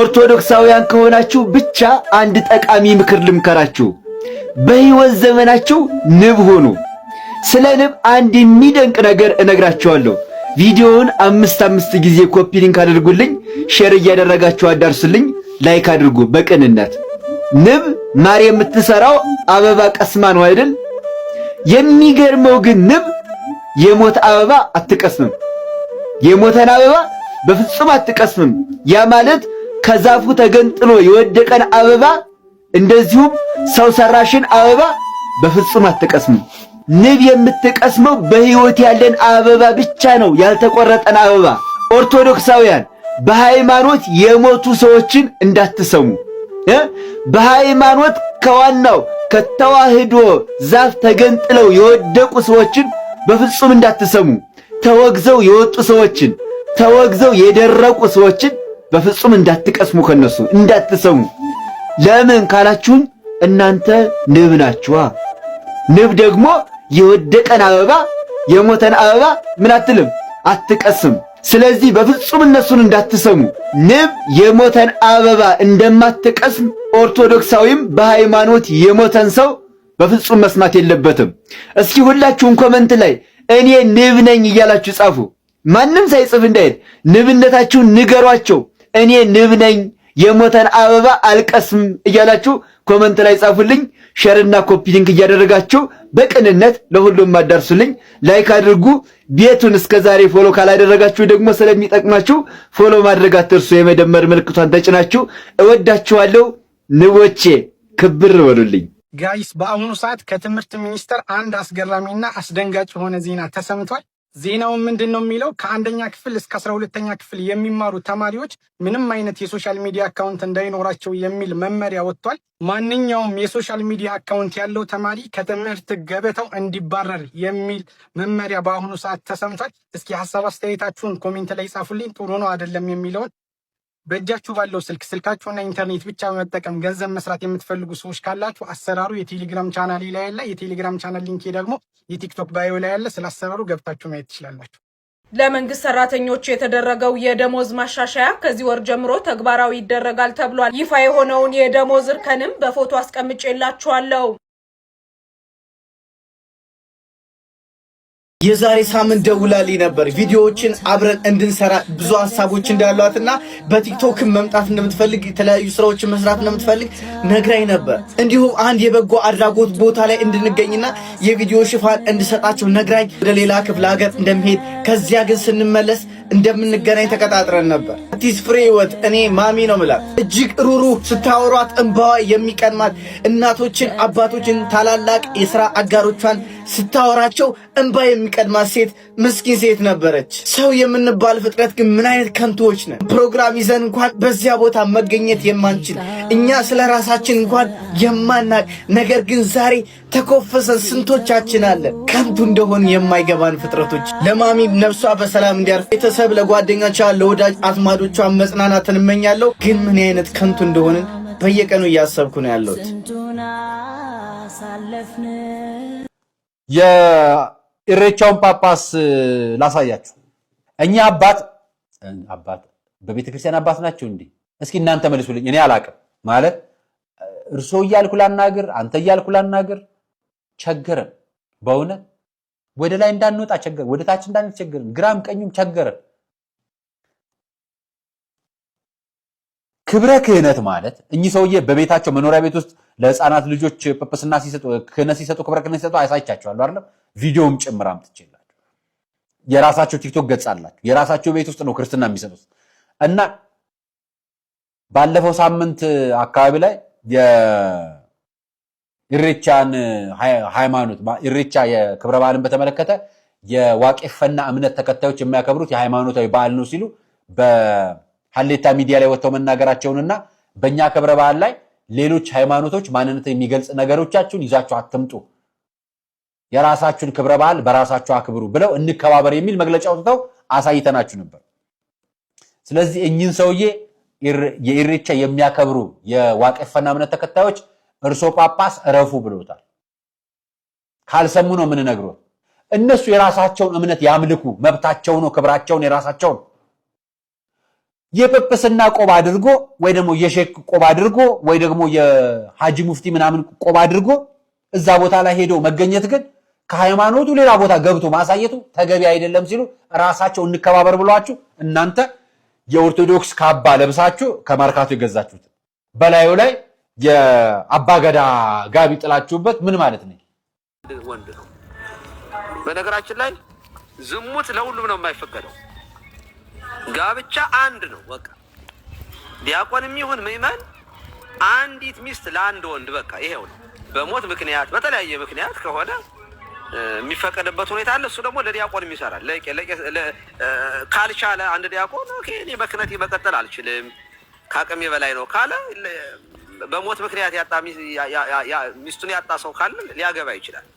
ኦርቶዶክሳውያን ከሆናችሁ ብቻ አንድ ጠቃሚ ምክር ልምከራችሁ። በሕይወት ዘመናችሁ ንብ ሁኑ። ስለ ንብ አንድ የሚደንቅ ነገር እነግራችኋለሁ። ቪዲዮውን 5 ጊዜ ኮፒ ሊንክ አድርጉልኝ፣ ሼር እያደረጋችሁ አዳርሱልኝ፣ ላይክ አድርጉ በቅንነት። ንብ ማር የምትሰራው አበባ ቀስማ ነው አይደል? የሚገርመው ግን ንብ የሞተ አበባ አትቀስምም። የሞተን አበባ በፍጹም አትቀስምም። ያ ማለት ከዛፉ ተገንጥሎ የወደቀን አበባ እንደዚሁም ሰው ሰራሽን አበባ በፍጹም አትቀስምም። ንብ የምትቀስመው በሕይወት ያለን አበባ ብቻ ነው፣ ያልተቆረጠን አበባ። ኦርቶዶክሳውያን በሃይማኖት የሞቱ ሰዎችን እንዳትሰሙ። በሃይማኖት ከዋናው ከተዋህዶ ዛፍ ተገንጥለው የወደቁ ሰዎችን በፍጹም እንዳትሰሙ። ተወግዘው የወጡ ሰዎችን፣ ተወግዘው የደረቁ ሰዎችን በፍጹም እንዳትቀስሙ፣ ከነሱ እንዳትሰሙ። ለምን ካላችሁን እናንተ ንብ ናችኋ። ንብ ደግሞ የወደቀን አበባ የሞተን አበባ ምን አትልም፣ አትቀስም። ስለዚህ በፍጹም እነሱን እንዳትሰሙ። ንብ የሞተን አበባ እንደማትቀስም ኦርቶዶክሳዊም በሃይማኖት የሞተን ሰው በፍጹም መስማት የለበትም። እስኪ ሁላችሁም ኮመንት ላይ እኔ ንብ ነኝ እያላችሁ ጻፉ። ማንም ሳይጽፍ እንዳይል ንብነታችሁን ንገሯቸው። እኔ ንብ ነኝ የሞተን አበባ አልቀስም እያላችሁ ኮመንት ላይ ጻፉልኝ። ሼርና ኮፒ ሊንክ እያደረጋችሁ በቅንነት ለሁሉም አዳርሱልኝ። ላይክ አድርጉ። ቤቱን እስከዛሬ ፎሎ ካላደረጋችሁ ደግሞ ስለሚጠቅማችሁ ፎሎ ማድረግ አትርሱ። የመደመር ምልክቷን ተጭናችሁ። እወዳችኋለሁ ንቦቼ፣ ክብር በሉልኝ። ጋይስ በአሁኑ ሰዓት ከትምህርት ሚኒስቴር አንድ አስገራሚና አስደንጋጭ የሆነ ዜና ተሰምቷል። ዜናው ምንድን ነው የሚለው ከአንደኛ ክፍል እስከ 12ኛ ክፍል የሚማሩ ተማሪዎች ምንም አይነት የሶሻል ሚዲያ አካውንት እንዳይኖራቸው የሚል መመሪያ ወጥቷል። ማንኛውም የሶሻል ሚዲያ አካውንት ያለው ተማሪ ከትምህርት ገበታው እንዲባረር የሚል መመሪያ በአሁኑ ሰዓት ተሰምቷል። እስኪ ሀሳብ አስተያየታችሁን ኮሜንት ላይ ጻፉልኝ። ጥሩ ነው አይደለም የሚለውን። በእጃችሁ ባለው ስልካችሁና ኢንተርኔት ብቻ በመጠቀም ገንዘብ መስራት የምትፈልጉ ሰዎች ካላችሁ አሰራሩ የቴሌግራም ቻናሌ ላይ ያለ፣ የቴሌግራም ቻናል ሊንኬ ደግሞ የቲክቶክ ባዮ ላይ ያለ። ስለ አሰራሩ ገብታችሁ ማየት ትችላላችሁ። ለመንግስት ሰራተኞች የተደረገው የደሞዝ ማሻሻያ ከዚህ ወር ጀምሮ ተግባራዊ ይደረጋል ተብሏል። ይፋ የሆነውን የደሞዝ እርከንም በፎቶ አስቀምጬላችኋለሁ። የዛሬ ሳምንት ደውላልኝ ነበር ቪዲዮዎችን አብረን እንድንሰራ ብዙ ሐሳቦች እንዳሏትና በቲክቶክም መምጣት እንደምትፈልግ የተለያዩ ስራዎችን መስራት እንደምትፈልግ ነግራኝ ነበር። እንዲሁም አንድ የበጎ አድራጎት ቦታ ላይ እንድንገኝና የቪዲዮ ሽፋን እንድሰጣቸው ነግራኝ ወደ ሌላ ክፍለ ሀገር እንደምሄድ ከዚያ ግን ስንመለስ እንደምንገናኝ ተቀጣጥረን ነበር። አዲስ ፍሬ ህይወት እኔ ማሚ ነው ምላት። እጅግ ሩሩህ፣ ስታወሯት እንባዋ የሚቀድማት፣ እናቶችን፣ አባቶችን፣ ታላላቅ የሥራ አጋሮቿን ስታወራቸው እንባ የሚቀድማት ሴት ምስኪን ሴት ነበረች። ሰው የምንባል ፍጥረት ግን ምን አይነት ከንቱዎች ነን። ፕሮግራም ይዘን እንኳን በዚያ ቦታ መገኘት የማንችል እኛ ስለ ራሳችን እንኳን የማናቅ ነገር ግን ዛሬ ተኮፈሰን ስንቶቻችን አለን። ከንቱ እንደሆን የማይገባን ፍጥረቶች። ለማሚ ነፍሷ በሰላም እንዲያርፍ ቤተሰብ፣ ለጓደኞቿ፣ ለወዳጅ አዝማዶቿ መጽናናትን እመኛለሁ። ግን ምን አይነት ከንቱ እንደሆንን በየቀኑ እያሰብኩ ነው ያለሁት። የኢሬቻውን ጳጳስ ላሳያችሁ። እኛ አባት በቤተክርስቲያን አባት ናቸው እንዴ? እስኪ እናንተ መልሱልኝ። እኔ አላቅም ማለት እርሶ እያልኩ ላናገር፣ አንተ እያልኩ ላናገር ቸገረን። በእውነት ወደ ላይ እንዳንወጣ ቸገረን፣ ወደ ታች እንዳንወጣ ቸገረን፣ ግራም ቀኙም ቸገረን። ክብረ ክህነት ማለት እኚህ ሰውዬ በቤታቸው መኖሪያ ቤት ውስጥ ለህፃናት ልጆች ጵጵስና ሲሰጡ፣ ክህነት ሲሰጡ፣ ክብረ ክህነት ሲሰጡ አሳይቻቸዋለሁ አይደል? ቪዲዮም ጭምር አምጥቼላችሁ። የራሳቸው ቲክቶክ ገጽ አላቸው። የራሳቸው ቤት ውስጥ ነው ክርስትና የሚሰጡት። እና ባለፈው ሳምንት አካባቢ ላይ የኢሬቻን ሃይማኖት ኢሬቻ የክብረ በዓልን በተመለከተ የዋቄፈና እምነት ተከታዮች የሚያከብሩት የሃይማኖታዊ በዓል ነው ሲሉ በሐሌታ ሚዲያ ላይ ወጥተው መናገራቸውንና በእኛ ክብረ በዓል ላይ ሌሎች ሃይማኖቶች ማንነት የሚገልጽ ነገሮቻችሁን ይዛችሁ አትምጡ፣ የራሳችሁን ክብረ በዓል በራሳችሁ አክብሩ ብለው እንከባበር የሚል መግለጫ ወጥተው አሳይተናችሁ ነበር። ስለዚህ እኚህን ሰውዬ የኢሬቻ የሚያከብሩ የዋቄፈና እምነት ተከታዮች እርሶ ጳጳስ እረፉ ብለውታል። ካልሰሙ ነው ምን ነግሮት። እነሱ የራሳቸውን እምነት ያምልኩ፣ መብታቸው ነው፣ ክብራቸውን የራሳቸው ነው። የጵጵስና ቆብ አድርጎ ወይ ደግሞ የሼክ ቆብ አድርጎ ወይ ደግሞ የሐጂ ሙፍቲ ምናምን ቆብ አድርጎ እዛ ቦታ ላይ ሄዶ መገኘት ግን ከሃይማኖቱ ሌላ ቦታ ገብቶ ማሳየቱ ተገቢ አይደለም ሲሉ ራሳቸው እንከባበር ብሏችሁ እናንተ የኦርቶዶክስ ካባ ለብሳችሁ ከማርካቶ የገዛችሁት በላዩ ላይ የአባገዳ ጋቢ ጥላችሁበት ምን ማለት ነው? ወንድ ነው። በነገራችን ላይ ዝሙት ለሁሉም ነው የማይፈቀደው። ጋብቻ አንድ ነው በቃ። ዲያቆንም ይሁን ምዕመን አንዲት ሚስት ለአንድ ወንድ በቃ ይሄው ነው። በሞት ምክንያት በተለያየ ምክንያት ከሆነ የሚፈቀድበት ሁኔታ አለ። እሱ ደግሞ ለዲያቆንም ይሰራል። ካልቻለ አንድ ዲያቆን እኔ በክህነቴ መቀጠል አልችልም ከአቅሜ በላይ ነው ካለ በሞት ምክንያት ሚስቱን ያጣ ሰው ካለ ሊያገባ ይችላል።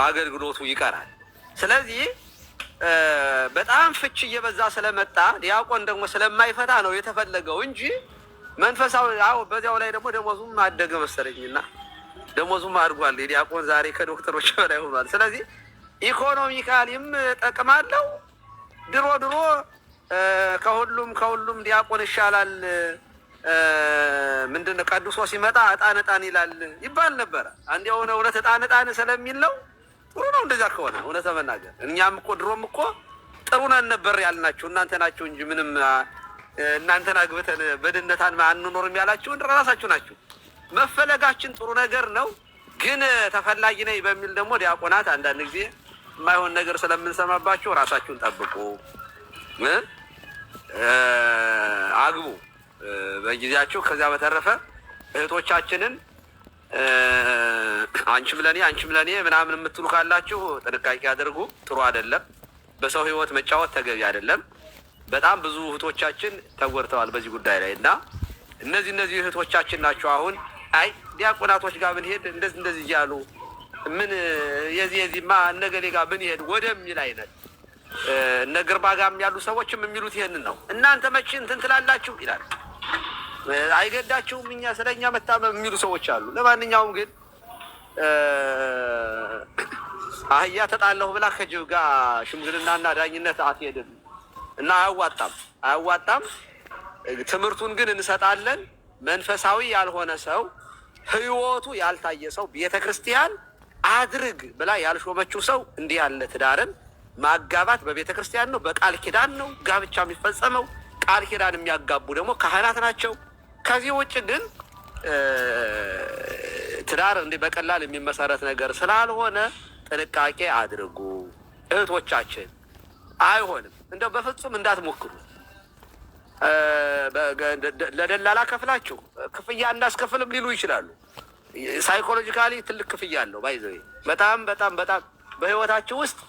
አገልግሎቱ ይቀራል። ስለዚህ በጣም ፍች እየበዛ ስለመጣ ዲያቆን ደግሞ ስለማይፈታ ነው የተፈለገው እንጂ መንፈሳዊ በዚያው ላይ ደግሞ ደሞዙም አደገ መሰለኝና ደሞዙም አድጓል። የዲያቆን ዛሬ ከዶክተሮች በላይ ሆኗል። ስለዚህ ኢኮኖሚካሊም ጠቅማለው። ድሮ ከሁሉም ዲያቆን ይሻላል ምንድነው ቀድሶ ሲመጣ እጣን ይላል ይባል ነበር። አንድ የሆነ እውነት እጣን ስለሚል ነው። ጥሩ ነው እንደዛ ከሆነ እውነት መናገር። እኛም እኮ ድሮም እኮ ጥሩ ነን ነበር ያልናችሁ እናንተ ናችሁ እንጂ ምንም እናንተን አግብተን በድነታን አንኖርም ያላችሁ ራሳችሁ ናችሁ። መፈለጋችን ጥሩ ነገር ነው። ግን ተፈላጊ ነኝ በሚል ደግሞ ዲያቆናት አንዳንድ ጊዜ የማይሆን ነገር ስለምንሰማባችሁ ራሳችሁን ጠብቁ፣ አግቡ በጊዜያችሁ። ከዚያ በተረፈ እህቶቻችንን አንቺም ለኔ ምናምን የምትሉ ካላችሁ ጥንቃቄ አድርጉ። ጥሩ አይደለም። በሰው ሕይወት መጫወት ተገቢ አይደለም። በጣም ብዙ እህቶቻችን ተጎድተዋል በዚህ ጉዳይ ላይ እና እነዚህ እህቶቻችን ናቸው አሁን አይ ዲያቆናቶች ጋር ብንሄድ እንደዚህ እያሉ ምን የዚህማ እነገሌ ጋር ብንሄድ ወደሚል አይነት እነ ግርባ ጋርም ያሉ ሰዎችም የሚሉት ይሄንን ነው። እናንተ መቼ እንትን ትላላችሁ ይላል። አይገዳችሁም እኛ ስለኛ መታመም የሚሉ ሰዎች አሉ። ለማንኛውም ግን አህያ ተጣለሁ ብላ ከጅብ ጋር ሽምግልናና ዳኝነት አትሄድም እና አያዋጣም። ትምህርቱን ግን እንሰጣለን። መንፈሳዊ ያልሆነ ሰው ህይወቱ ያልታየ ሰው ቤተክርስቲያን አድርግ ብላ ያልሾመችው ሰው እንዲህ ያለ ትዳርን ማጋባት በቤተክርስቲያን ነው፣ በቃል ኪዳን ነው ጋብቻ የሚፈጸመው። ቃል ኪዳን የሚያጋቡ ደግሞ ካህናት ናቸው። ከዚህ ውጭ ግን ትዳር እንዲህ በቀላል የሚመሰረት ነገር ስላልሆነ ጥንቃቄ አድርጉ እህቶቻችን። አይሆንም፣ እንደው በፍጹም እንዳትሞክሩ። ለደላላ ከፍላችሁ ክፍያ እንዳስከፍልም ሊሉ ይችላሉ። ሳይኮሎጂካሊ ትልቅ ክፍያ አለው። ባይዘው በጣም በህይወታችሁ ውስጥ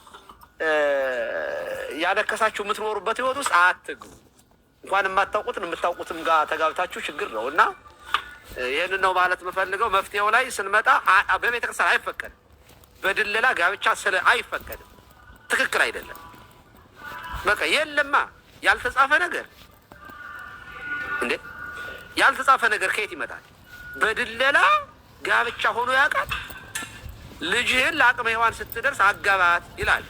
ያነከሳችሁ የምትኖሩበት ህይወት ውስጥ አትግቡ። እንኳን የምታውቁትም ጋር ተጋብታችሁ ችግር ነው እና ይህንን ነው ማለት የምፈልገው። መፍትሄው ላይ ስንመጣ በቤተክርስቲያን አይፈቀድም። በድለላ ጋብቻ አይፈቀድም። ትክክል አይደለም። በቃ የለማ ያልተጻፈ ነገር እንዴ! ያልተጻፈ ነገር ከየት ይመጣል? በድለላ ጋብቻ ሆኖ ያውቃል? ልጅህን ለአቅመ ሔዋን ስትደርስ አጋባት ይላል።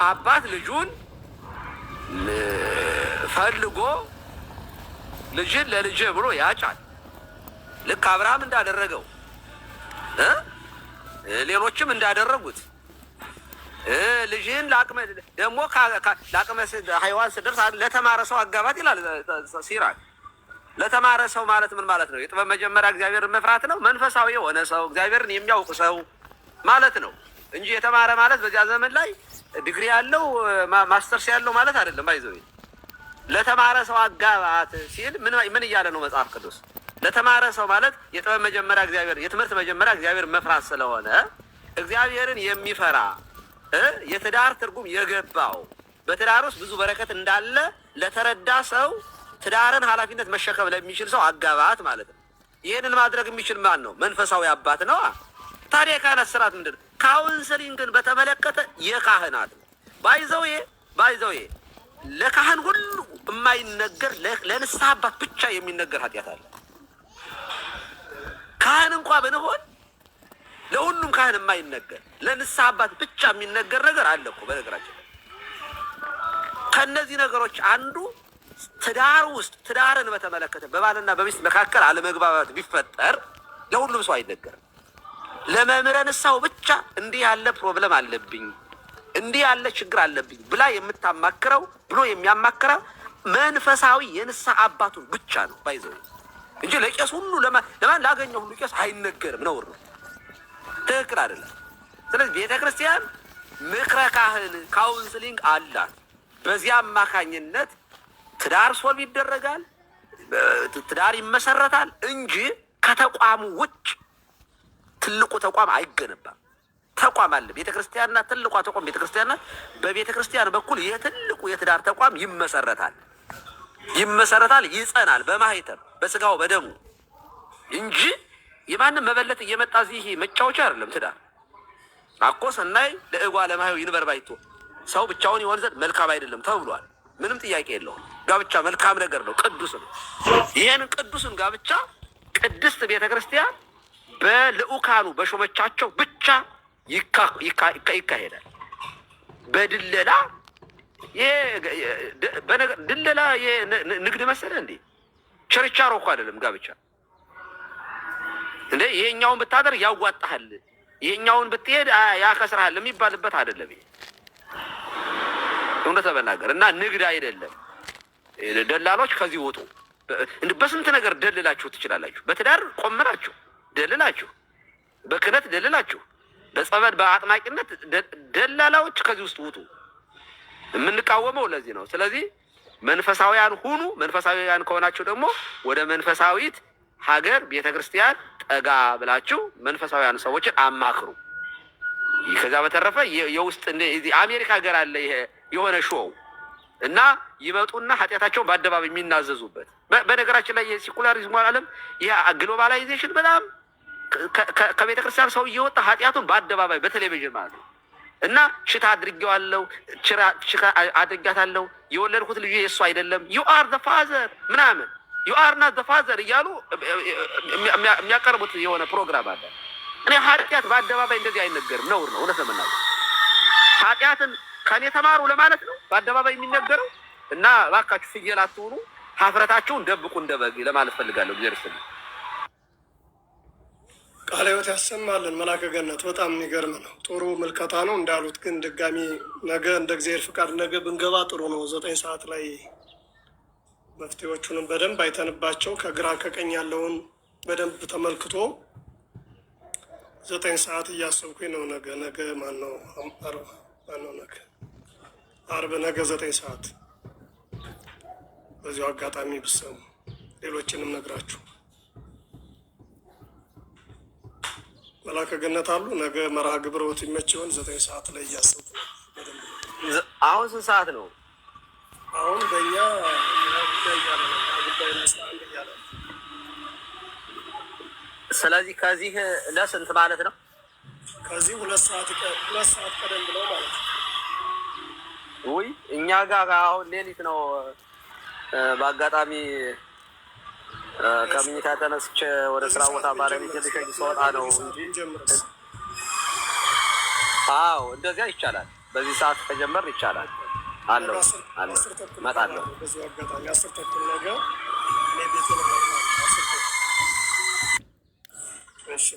አባት ልጁን ፈልጎ ልጅን ለልጅህ ብሎ ያጫል። ልክ አብርሃም እንዳደረገው ሌሎችም እንዳደረጉት ልጅህን ለአቅመ ሔዋን ስትደርስ ለተማረ ሰው አጋባት ይላል ሲራክ። ለተማረ ሰው ማለት ምን ማለት ነው? የጥበብ መጀመሪያ እግዚአብሔርን መፍራት ነው። መንፈሳዊ የሆነ ሰው እግዚአብሔርን የሚያውቅ ሰው ማለት ነው እንጂ የተማረ ማለት በዚያ ዘመን ላይ ዲግሪ ያለው ማስተርስ ያለው ማለት አይደለም። ባይዘው ለተማረ ሰው አጋባት ሲል ምን እያለ ነው መጽሐፍ ቅዱስ? ለተማረ ሰው ማለት የጥበብ መጀመሪያ እግዚአብሔር የትምህርት መጀመሪያ እግዚአብሔር መፍራት ስለሆነ እግዚአብሔርን የሚፈራ የትዳር ትርጉም የገባው በትዳር ውስጥ ብዙ በረከት እንዳለ ለተረዳ ሰው ትዳርን ኃላፊነት መሸከም ለሚችል ሰው አጋባት ማለት ነው። ይህንን ማድረግ የሚችል ማን ነው? መንፈሳዊ አባት ነው። ታዲያ የካህናት ስርዓት ምንድን ነው? ካውንስሊንግን በተመለከተ የካህናት ነው። ባይዘው ለካህን ሁሉ የማይነገር ለንስሐ አባት ብቻ የሚነገር ኃጢአት አለ። ካህን እንኳ ብንሆን ለሁሉም ካህን የማይነገር ለንስሐ አባት ብቻ የሚነገር ነገር አለ እኮ። በነገራችን ከእነዚህ ነገሮች አንዱ ትዳር ውስጥ ትዳርን በተመለከተ በባልና በሚስት መካከል አለመግባባት ቢፈጠር ለሁሉም ሰው አይነገርም። ለመምህረ ንስሐው ብቻ እንዲህ ያለ ፕሮብለም አለብኝ፣ እንዲህ ያለ ችግር አለብኝ ብላ የምታማክረው ብሎ የሚያማክረው መንፈሳዊ የንስሐ አባቱን ብቻ ነው ባይዘው እንጂ ለቄስ ሁሉ ለማን ላገኘው ሁሉ ቄስ አይነገርም። ነውር ነው፣ ትክክል አይደለም። ስለዚህ ቤተክርስቲያን ምክረ ካህን ካውንስሊንግ አላት። በዚያ አማካኝነት ትዳር ሶልቭ ይደረጋል፣ ትዳር ይመሰረታል እንጂ ከተቋሙ ውጭ ትልቁ ተቋም አይገነባም። ተቋም አለ ቤተክርስቲያንና ትልቋ ተቋም ቤተክርስቲያንና በቤተክርስቲያን በኩል የትልቁ የትዳር ተቋም ይመሰረታል፣ ይጸናል በማህተም በስጋው በደሙ እንጂ የማንም መበለት እየመጣ እዚህ መጫወቻ አይደለም። ትዳር አኮ ሰናይ ለእጓ ለማየው ይንበር ባይቶ ሰው ብቻውን ይሆን ዘንድ መልካም አይደለም ተብሏል። ምንም ጥያቄ የለውም። ጋብቻ መልካም ነገር ነው፣ ቅዱስ ነው። ይሄን ቅዱስን ጋብቻ ቅድስት ቤተክርስቲያን በልኡካኑ በሾመቻቸው ብቻ ይካሄዳል። በድለላ ድለላ ንግድ መሰለህ እንዴ? ቸርቻሮ እኮ አይደለም ጋብቻ እንዴ። ይሄኛውን ብታደርግ ያዋጣሃል፣ ይሄኛውን ብትሄድ ያከስራል የሚባልበት አይደለም። ይሄ እውነት ተበናገር እና ንግድ አይደለም። ደላሎች ከዚህ ወጡ። በስንት ነገር ደልላችሁ ትችላላችሁ። በትዳር ቆምናችሁ ደልላችሁ፣ በክህነት ደልላችሁ፣ በጸበል በአጥማቂነት ደላላዎች ከዚህ ውስጥ ውጡ። የምንቃወመው ለዚህ ነው። ስለዚህ መንፈሳዊያን ሁኑ። መንፈሳዊያን ከሆናችሁ ደግሞ ወደ መንፈሳዊት ሀገር ቤተክርስቲያን ጠጋ ብላችሁ መንፈሳዊያን ሰዎችን አማክሩ። ከዛ በተረፈ የውስጥ አሜሪካ ሀገር አለ ይሄ የሆነ ሾው እና ይመጡና ኃጢአታቸውን በአደባባይ የሚናዘዙበት። በነገራችን ላይ የሴኩላሪዝሙ ዓለም ይሄ ግሎባላይዜሽን በጣም ከቤተክርስቲያን ሰው እየወጣ ኃጢአቱን በአደባባይ በቴሌቪዥን ማለት ነው እና ሽታ አድርጌዋለሁ፣ ሽታ አድርጋታለሁ፣ የወለድኩት ልጅ የእሱ አይደለም፣ ዩ አር ዘ ፋዘር ምናምን ዩ አር ናት ዘ ፋዘር እያሉ የሚያቀርቡት የሆነ ፕሮግራም አለ። እኔ ኃጢአት በአደባባይ እንደዚህ አይነገርም፣ ነውር ነው። እውነት ለመናገር ኃጢአትን ከኔ ተማሩ ለማለት ነው በአደባባይ የሚነገረው። እና እባካችሁ ፍየል አትሁኑ፣ ሀፍረታችሁን ደብቁ እንደ በግ ለማለት ፈልጋለሁ። እግዚአብሔር ይስጥልኝ። ቃለ ሕይወት ያሰማልን። መላከ ገነት በጣም የሚገርም ነው። ጥሩ ምልከታ ነው እንዳሉት። ግን ድጋሚ ነገ እንደ እግዚአብሔር ፍቃድ ነገ ብንገባ ጥሩ ነው። 9 ሰዓት ላይ መፍትሄዎቹንም በደንብ አይተንባቸው ከግራ ከቀኝ ያለውን በደንብ ተመልክቶ 9 ሰዓት እያሰብኩኝ ነው። ነገ ማነው ነገ አርብ፣ ነገ 9 ሰዓት በዚሁ አጋጣሚ ብሰሙ ሌሎችንም ነግራችሁ መላከ ገነት አሉ። ነገ መርሃ ግብረውት ይመች ይሆን? 9 ሰዓት ላይ እያሰብኩ ነው። አሁን ስንት ሰዓት ነው? አሁን በእኛ ጉዳይ መስላል እያለ ነው። ስለዚህ ከዚህ ለስንት ማለት ነው? ከዚህ 2 ሰዓት ቀደም ብለው ማለት ነው። ውይ እኛ ጋር አሁን ሌሊት ነው። በአጋጣሚ ከምኝታ ተነስቼ ወደ ስራ ቦታ ባለቤት ልሸኝ ስወጣ ነው እንጂ። አዎ እንደዚያ ይቻላል። በዚህ ሰዓት ከጀመር ይቻላል። አለው እመጣለሁ። በዚህ አጋጣሚ 10 ተኩል ነገር ቤት እሺ።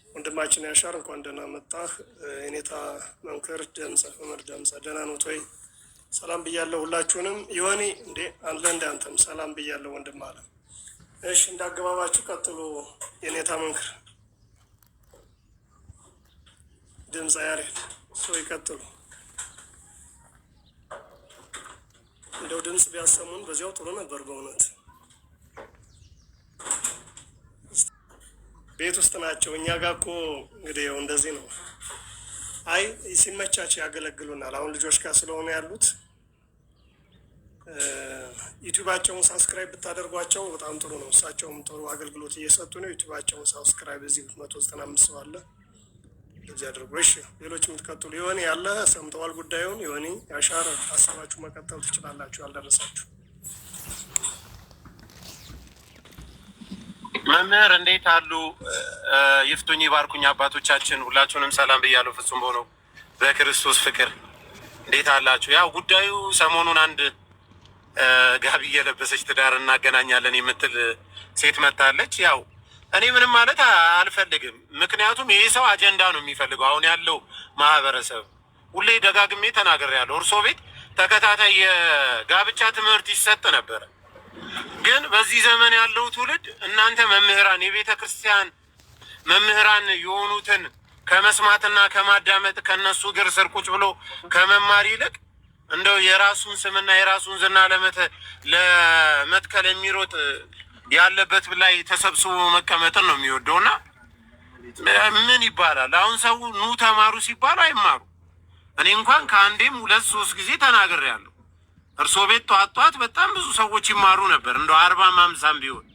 ወንድማችን ያሻር እንኳን ደህና መጣህ። የኔታ መምክር ደምፀ ደህና ነው ወይ? ሰላም ብያለሁ ሁላችሁንም። ይወኒ እንዴ አንለ እንዳንተም ሰላም ብያለሁ ወንድም አለ። እሺ እንዳገባባችሁ ቀጥሉ። የኔታ መንክር ድምፀ ያሬድ ሰው ይቀጥሉ። እንደው ድምፅ ቢያሰሙን በዚያው ጥሩ ነበር በእውነት። ቤት ውስጥ ናቸው። እኛ ጋር እኮ እንግዲህ ያው እንደዚህ ነው። አይ ሲመቻቸው ያገለግሉናል። አሁን ልጆች ጋር ስለሆነ ያሉት ዩቲዩባቸውን ሳብስክራይብ ብታደርጓቸው በጣም ጥሩ ነው። እሳቸውም ጥሩ አገልግሎት እየሰጡ ነው። ዩቲዩባቸውን ሳብስክራይብ እዚህ 195 ሰው አለ። ለዚህ አድርጎ እሺ። ሌሎች የምትቀጥሉ ይሆን ያለ ሰምተዋል ጉዳዩን። ይሆን ያሻረ ሀሳባችሁ መቀጠል ትችላላችሁ። ያልደረሳችሁ መምህር እንዴት አሉ? ይፍቱኝ ባርኩኝ አባቶቻችን ሁላችሁንም ሰላም ብያለሁ። ፍጹም ሆነው በክርስቶስ ፍቅር እንዴት አላችሁ? ያው ጉዳዩ ሰሞኑን አንድ ጋቢ የለበሰች ትዳር እናገናኛለን የምትል ሴት መታለች። ያው እኔ ምንም ማለት አልፈልግም። ምክንያቱም ይሄ ሰው አጀንዳ ነው የሚፈልገው። አሁን ያለው ማህበረሰብ ሁሌ ደጋግሜ ተናግሬያለሁ። እርሶ ቤት ተከታታይ የጋብቻ ትምህርት ይሰጥ ነበረ። ግን በዚህ ዘመን ያለው ትውልድ እናንተ መምህራን፣ የቤተ ክርስቲያን መምህራን የሆኑትን ከመስማትና ከማዳመጥ ከነሱ እግር ስር ቁጭ ብሎ ከመማር ይልቅ እንደው የራሱን ስምና የራሱን ዝና ለመትከል የሚሮጥ ያለበት ላይ ተሰብስቦ መቀመጥን ነው የሚወደውና ምን ይባላል? አሁን ሰው ኑ ተማሩ ሲባሉ አይማሩ። እኔ እንኳን ከአንዴም 2-3 ጊዜ ተናግሬያለሁ። እርሶ ቤት ጧት በጣም ብዙ ሰዎች ይማሩ ነበር። እንደው 40-50 ቢሆን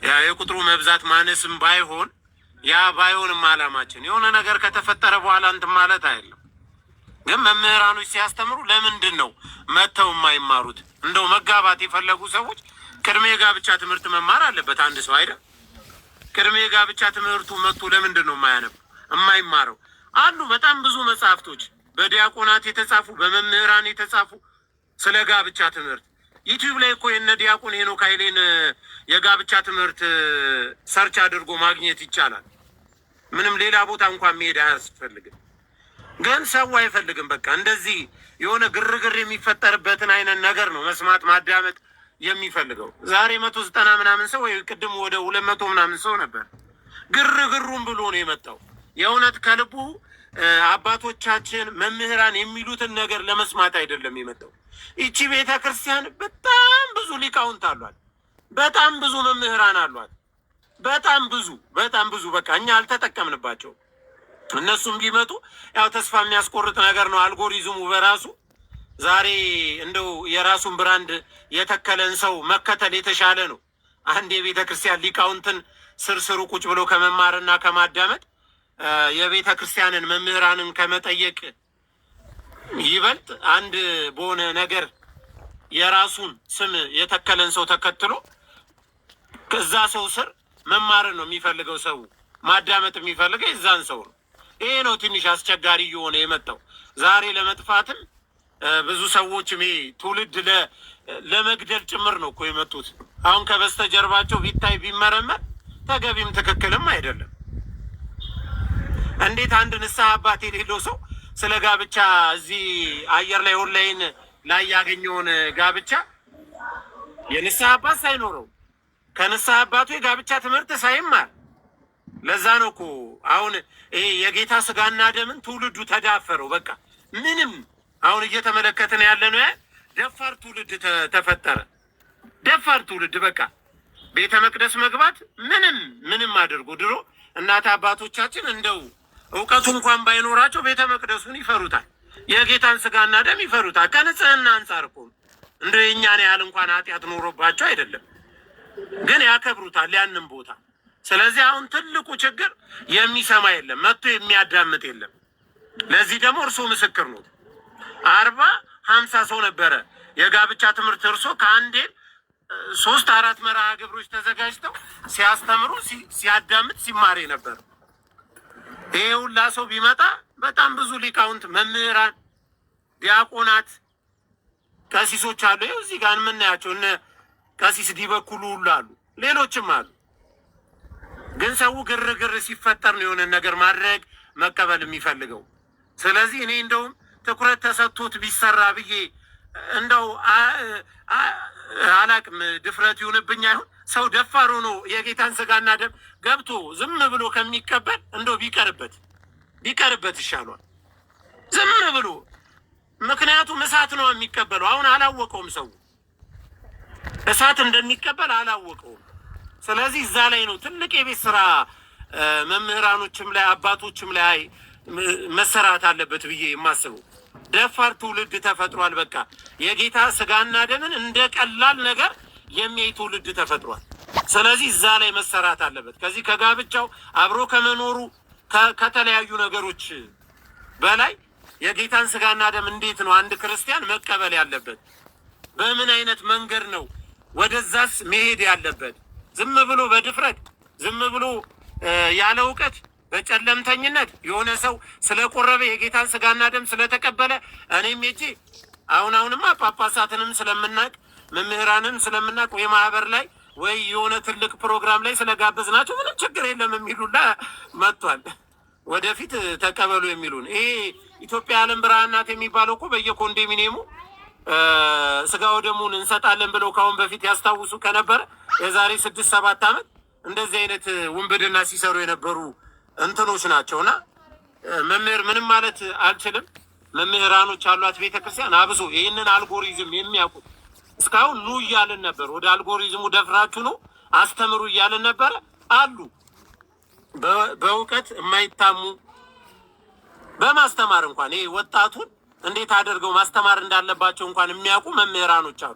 ያ የቁጥሩ መብዛት ማነስም ባይሆን ያ ባይሆንም አላማችን የሆነ ነገር ከተፈጠረ በኋላ እንትን ማለት አይደለም። ግን መምህራኖች ሲያስተምሩ ለምንድን ነው መተው የማይማሩት? እንደው መጋባት የፈለጉ ሰዎች ቅድመ የጋብቻ ትምህርት መማር አለበት አንድ ሰው አይደል? ቅድመ የጋብቻ ትምህርቱ መጥቶ ለምንድን ነው የማይማረው? አሉ በጣም ብዙ መጽሐፍቶች በዲያቆናት የተጻፉ በመምህራን የተጻፉ ስለ ጋብቻ ትምህርት። ዩቲዩብ ላይ እኮ የነ ዲያቆን ሄኖክ ኃይሌን የጋብቻ ትምህርት ሰርች አድርጎ ማግኘት ይቻላል። ምንም ሌላ ቦታ እንኳን መሄድ አያስፈልግም። ግን ሰው አይፈልግም። በቃ እንደዚህ የሆነ ግርግር የሚፈጠርበትን አይነት ነገር ነው መስማት ማዳመጥ የሚፈልገው። ዛሬ 190 ምናምን ሰው ወይ ቅድም ወደ 200 ምናምን ሰው ነበር። ግርግሩን ብሎ ነው የመጣው። የእውነት ከልቡ አባቶቻችን መምህራን የሚሉትን ነገር ለመስማት አይደለም የመጣው። ይቺ ቤተ ክርስቲያን በጣም ብዙ ሊቃውንት አሏት። በጣም ብዙ መምህራን አሏት። በጣም ብዙ በቃ እኛ አልተጠቀምንባቸው። እነሱም ቢመጡ ያው ተስፋ የሚያስቆርጥ ነገር ነው አልጎሪዝሙ በራሱ። ዛሬ እንደው የራሱን ብራንድ የተከለን ሰው መከተል የተሻለ ነው። አንድ የቤተ ክርስቲያን ሊቃውንትን ስርስሩ ቁጭ ብሎ ከመማርና ከማዳመጥ የቤተ ክርስቲያንን መምህራንን ከመጠየቅ ይበልጥ አንድ በሆነ ነገር የራሱን ስም የተከለን ሰው ተከትሎ ከዛ ሰው ስር መማርን ነው የሚፈልገው። ሰው ማዳመጥ የሚፈልገው የዛን ሰው ነው። ይሄ ነው ትንሽ አስቸጋሪ እየሆነ የመጣው። ዛሬ ለመጥፋትም ብዙ ሰዎችም ይሄ ትውልድ ለመግደል ጭምር ነው እኮ የመጡት። አሁን ከበስተጀርባቸው ቢታይ ቢመረመር ተገቢም ትክክልም አይደለም። እንዴት አንድ ንስሐ አባት የሌለው ሰው ስለ ጋብቻ እዚህ አየር ላይ ኦንላይን ላይ ያገኘውን ጋብቻ የንስሐ አባት ሳይኖረው ከንስሐ አባቱ የጋብቻ ትምህርት ሳይማር፣ ለዛ ነው እኮ አሁን ይሄ የጌታ ስጋና ደምን ትውልዱ ተዳፈረው። በቃ ምንም አሁን እየተመለከትን ያለ ነው። ደፋር ትውልድ ተፈጠረ። ደፋር ትውልድ በቃ ቤተ መቅደስ መግባት ምንም አድርጎ ድሮ እናት አባቶቻችን እንደው እውቀቱ እንኳን ባይኖራቸው ቤተ መቅደሱን ይፈሩታል። የጌታን ስጋና ደም ይፈሩታል። ከንጽህና አንጻር እኮ እንደ የእኛን ያህል እንኳን ኃጢአት ኖሮባቸው አይደለም፣ ግን ያከብሩታል ያንን ቦታ። ስለዚህ አሁን ትልቁ ችግር የሚሰማ የለም፣ መጥቶ የሚያዳምጥ የለም። ለዚህ ደግሞ እርሶ ምስክር ነው። 40-50 ሰው ነበረ የጋብቻ ትምህርት እርሶ ከአንዴ 3-4 መርሃ ግብሮች ተዘጋጅተው ሲያስተምሩ ሲያዳምጥ ሲማሬ ነበር። ይሄ ሁላ ሰው ቢመጣ በጣም ብዙ ሊቃውንት መምህራን፣ ዲያቆናት፣ ቀሲሶች አሉ። ይኸው እዚህ ጋር የምናያቸው እነ ቀሲስ ዲበኩሉ ሁሉ አሉ፣ ሌሎችም አሉ። ግን ሰው ግርግር ሲፈጠር ነው የሆነ ነገር ማድረግ መቀበል የሚፈልገው። ስለዚህ እኔ እንደውም ትኩረት ተሰጥቶት ቢሰራ ብዬ እንደው አላቅም፣ ድፍረት ይሁንብኝ አይሆን። ሰው ደፋር ሆኖ የጌታን ስጋና ደም ገብቶ ዝም ብሎ ከሚቀበል እንደው ቢቀርበት ይሻሏል፣ ዝም ብሎ። ምክንያቱም እሳት ነው የሚቀበለው። አሁን አላወቀውም፣ ሰው እሳት እንደሚቀበል አላወቀውም። ስለዚህ እዛ ላይ ነው ትልቅ የቤት ስራ መምህራኖችም ላይ አባቶችም ላይ መሰራት አለበት ብዬ የማስበው። ደፋር ትውልድ ተፈጥሯል። በቃ የጌታ ስጋና ደምን እንደ ቀላል ነገር የሚያይ ትውልድ ተፈጥሯል። ስለዚህ እዛ ላይ መሰራት አለበት። ከዚህ ከጋብቻው አብሮ ከመኖሩ ከተለያዩ ነገሮች በላይ የጌታን ስጋና ደም እንዴት ነው አንድ ክርስቲያን መቀበል ያለበት? በምን አይነት መንገድ ነው ወደዛስ መሄድ ያለበት? ዝም ብሎ በድፍረት ዝም ብሎ ያለ እውቀት በጨለምተኝነት የሆነ ሰው ስለቆረበ የጌታን ስጋና ደም ስለተቀበለ እኔም ሄጄ አሁንማ ጳጳሳትንም ስለምናቅ መምህራንም ስለምናቅ ወይ ማህበር ላይ ወይ የሆነ ትልቅ ፕሮግራም ላይ ስለጋበዝናቸው ምንም ችግር የለም የሚሉላ መጥቷል። ወደፊት ተቀበሉ የሚሉን ይሄ ኢትዮጵያ ዓለም ብርሃን ናት የሚባለው እኮ በየኮንዶሚኒየሙ ስጋው ደሙን እንሰጣለን ብለው ካሁን በፊት ያስታውሱ ከነበረ የዛሬ 6-7 ዓመት እንደዚህ አይነት ውንብድና ሲሰሩ የነበሩ እንትኖች ናቸውና መምህር ምንም ማለት አልችልም። መምህራኖች አሏት ቤተክርስቲያን አብሶ ይህንን አልጎሪዝም የሚያውቁት እስካሁን ኑ እያልን ነበር። ወደ አልጎሪዝሙ ደፍራችሁ ነው አስተምሩ እያልን ነበረ አሉ። በእውቀት የማይታሙ በማስተማር እንኳን ይሄ ወጣቱን እንዴት አድርገው ማስተማር እንዳለባቸው እንኳን የሚያውቁ መምህራኖች አሉ።